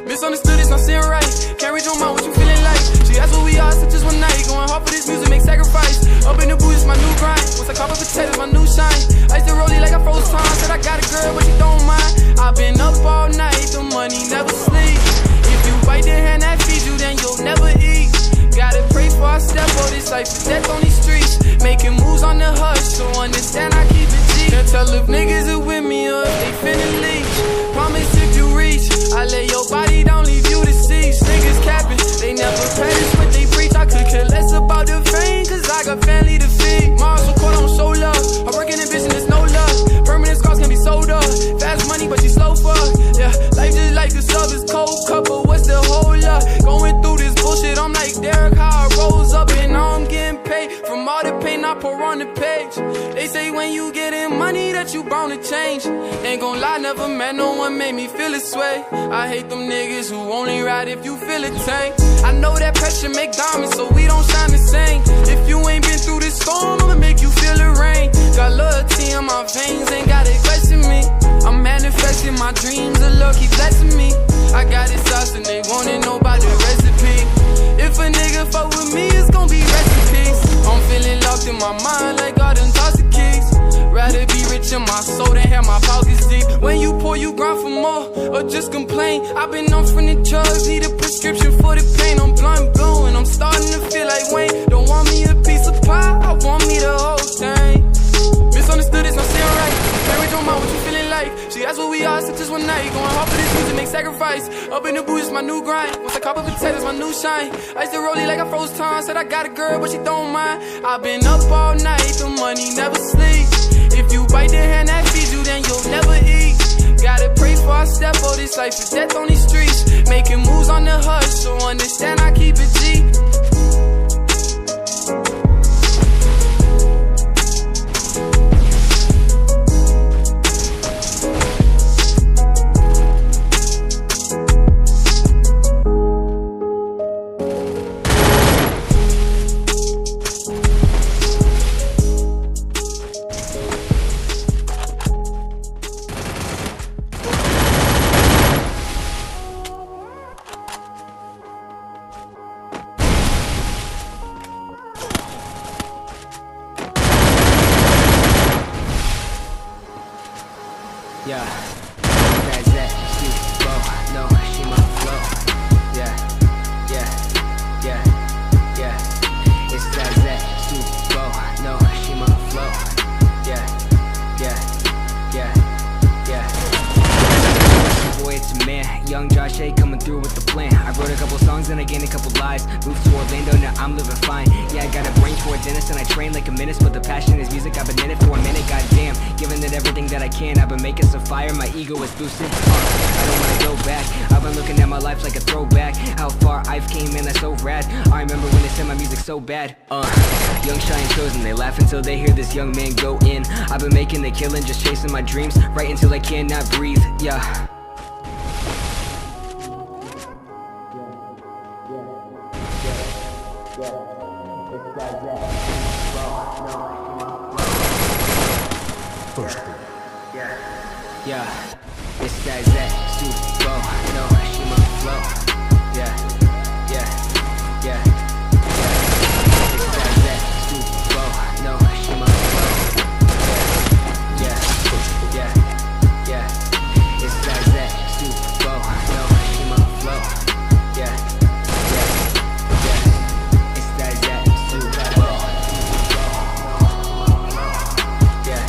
Misunderstood, it's not sitting right. Can't read your mind, what you feeling like? She asked what we are, so just one night. Going hard for this music, make sacrifice. Up in the booth, it's my new grind. Once I cop up potatoes, my new shine. I used to roll it like I froze time. Said I got a girl, but she don't mind. I've been up all night, the money never sleep. If you bite the hand that feeds you, then you'll never eat. Gotta pray for I step on this life is death on these streets. Making moves on the hush, so understand I keep it G. Can't tell if niggas are with me or if they finna leech. Promise if you reach, I lay your body down, leave you deceased. Niggas capping, they never practice what they preach. I could care less about the fame, cause I got family to feed. Mars so cold, I don't show love. I work in ambition, there's no love. Permanent scars can be sold up. Fast money, but she slow fuck. Yeah, life just like a sub, is cold cup, but what's the whole lot? Going through this bullshit, I'm like Derek, how I rose up, and now I'm getting paid from all the pain I pour on the page. They say when you getting money that you bound to change. Ain't gon' lie, never met no one made me feel this way. I hate them niggas who only ride if you feel it tank. I know that pressure make diamonds, so we don't shine the same. If you ain't been through this storm, I'ma make you feel the rain. Got loyalty in my veins, ain't gotta question me. I'm manifesting my dreams, the Lord keep blessing me. I got it sauce and they wanna know about the recipe. If a nigga fuck with me, it's gon' be recipes. I'm feeling locked in my mind like I done tossed the keys. Rather be rich in my soul than have my pockets deep. When you pour, you grind for more, or just complain. I've been on from the drugs, need a prescription for the pain. I'm blind blue and I'm starting to feel like Wayne. Don't want me a piece of pie, I want me the whole thing. Misunderstood, it's not saying right. Can't read your mind, what you feeling like? She asked what we are, so just one night. Going hard for this music, make sacrifice. Up in the booth, it's my new grind. Once I cop up potatoes, my new shine. I used to roll it like I froze time. Said I got a girl, but she don't mind. I've been up all night, the money never sleeps. If you bite the hand that feeds you, then you'll never eat. Gotta pray for I step on this life is death on these streets. Making moves on the hush, so understand I keep it G. Yeah, that's that, she flow, no, she my flow. Yeah, yeah, yeah, yeah. It's that, she flow, no, she my flow. Yeah, yeah, yeah, yeah. Boy, it's a man, young Josh A coming through with the plan. I wrote a couple songs and I gained a couple lives. Moved to Orlando, now I'm living fine. Yeah, I got a brain for a dentist and I train like a menace. But the passion is music, I've been in it for a minute, goddamn. Giving it everything that I can, I've been making some fire, my ego is boosted. I don't wanna go back, I've been looking at my life like a throwback. How far I've came, man, that's so rad. I remember when they said my music so bad. Young, shy, and chosen, they laugh until they hear this young man go in. I've been making the killing, just chasing my dreams, right until I cannot breathe, yeah. Yeah, it's that super flow, no, she my flow. Yeah, yeah, yeah, yeah. It's that super flow, no, she my flow. Yeah, yeah, yeah, yeah. It's that super flow, no, she my flow. Yeah, yeah, yeah. It's that super flow. Yeah,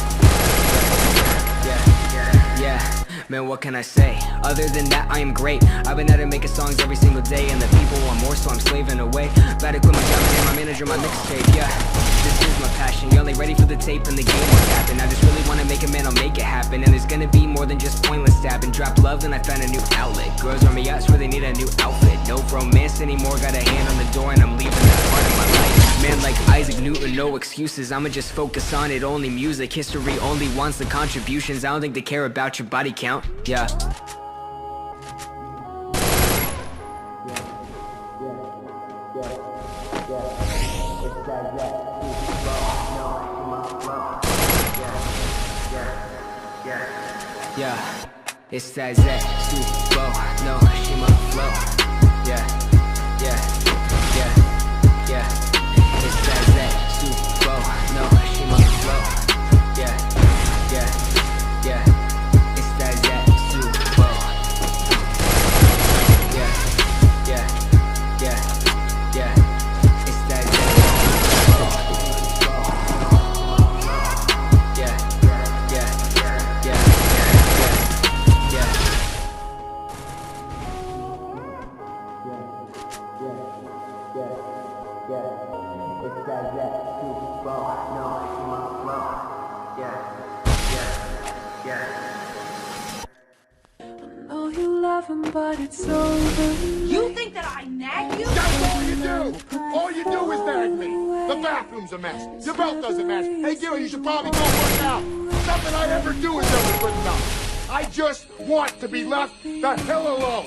yeah, yeah. Man, what can can I say? Other than that, I am great. I've been at it making songs every single day, and the people want more, so I'm slaving away. About to quit my job and my manager, my mixtape, yeah. This is my passion, y'all ain't ready for the tape and the game will happen. I just really wanna make it, man, I'll make it happen. And there's gonna be more than just pointless stabbing. Drop love, then I found a new outlet. Girls run me out, swear they need a new outfit. No romance anymore, got a hand on the door and I'm leaving that part of my life. Man, like Isaac Newton, no excuses. I'ma just focus on it, only music. History only wants the contributions. I don't think they care about your body count, yeah. Yeah, it's that Z, Super, no, she my flow. Yeah, yeah, yeah, yeah. It's that Z, Super, no, she my flow. Yeah, yeah, yeah. It's that Z, Super. Yeah, yeah, yeah, yeah. It's that Z, Super. Yeah, yeah, yeah, yeah. But it's over. You think that I nag you? That's all you do! All you do is nag me! The bathroom's a mess. Your belt doesn't match. Hey, Gary, you should probably go work out. Nothing I ever do is ever good enough. I just want to be left the hell alone.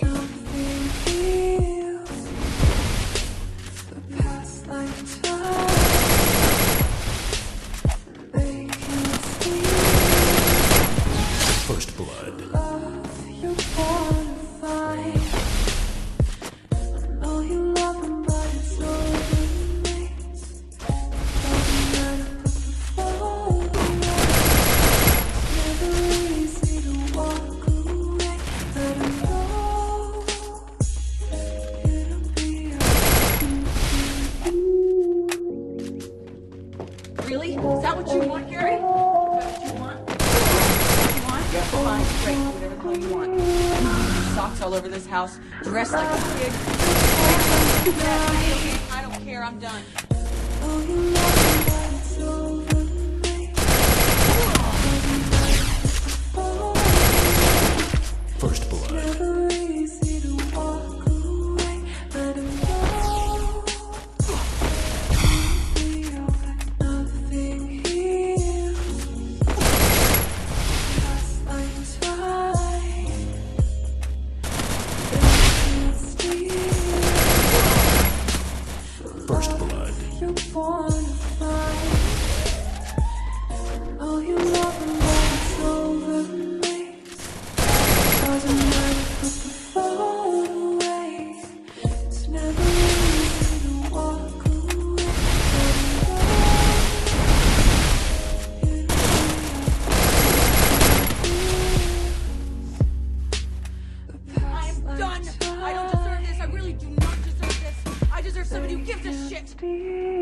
First Blood. Really? Is that what you want, Gary? Is that what you want? What you want? Yeah. Fine, great. Whatever the hell you want. Socks all over this house. Dressed like a pig. I don't care. I'm done. First Blood. First Blood.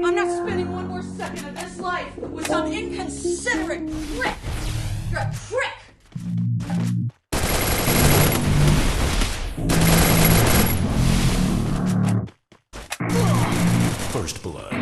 I'm not spending one more second of this life with some inconsiderate prick. You're a prick. First Blood.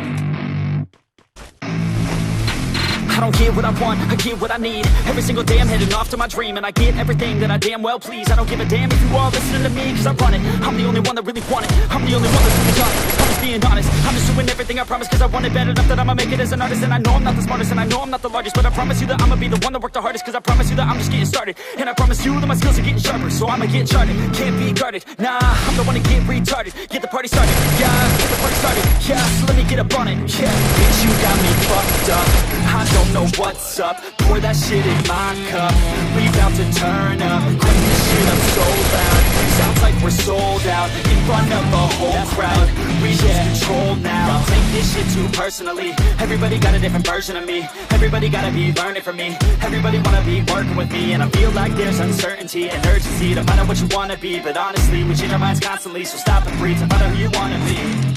I don't get what I want, I get what I need. Every single day I'm heading off to my dream, and I get everything that I damn well please. I don't give a damn if you all listening to me, cause I run it. I'm the only one that really want it. I'm the only one that's really got it. I'm just being honest. I'm just doing everything I promise, cause I want it bad enough that I'ma make it as an artist. And I know I'm not the smartest, and I know I'm not the largest, but I promise you that I'ma be the one that worked the hardest. Cause I promise you that I'm just getting started, and I promise you that my skills are getting sharper. So I'ma get charted, can't be guarded. Nah, I'm the one to get retarded. Get the party started, yeah, get the party started. Yeah, so let me get up on it, yeah. Bitch, you got me fucked up, I don't know what's up. Pour that shit in my cup. We about to turn up. Crank this shit up so loud. Sounds like we're sold out in front of a whole crowd. We lose control now. Don't take this shit too personally. Everybody got a different version of me. Everybody gotta be learning from me. Everybody wanna be working with me, and I feel like there's uncertainty and urgency to find out what you wanna be. But honestly, we change our minds constantly, so stop and breathe and find out who you wanna be.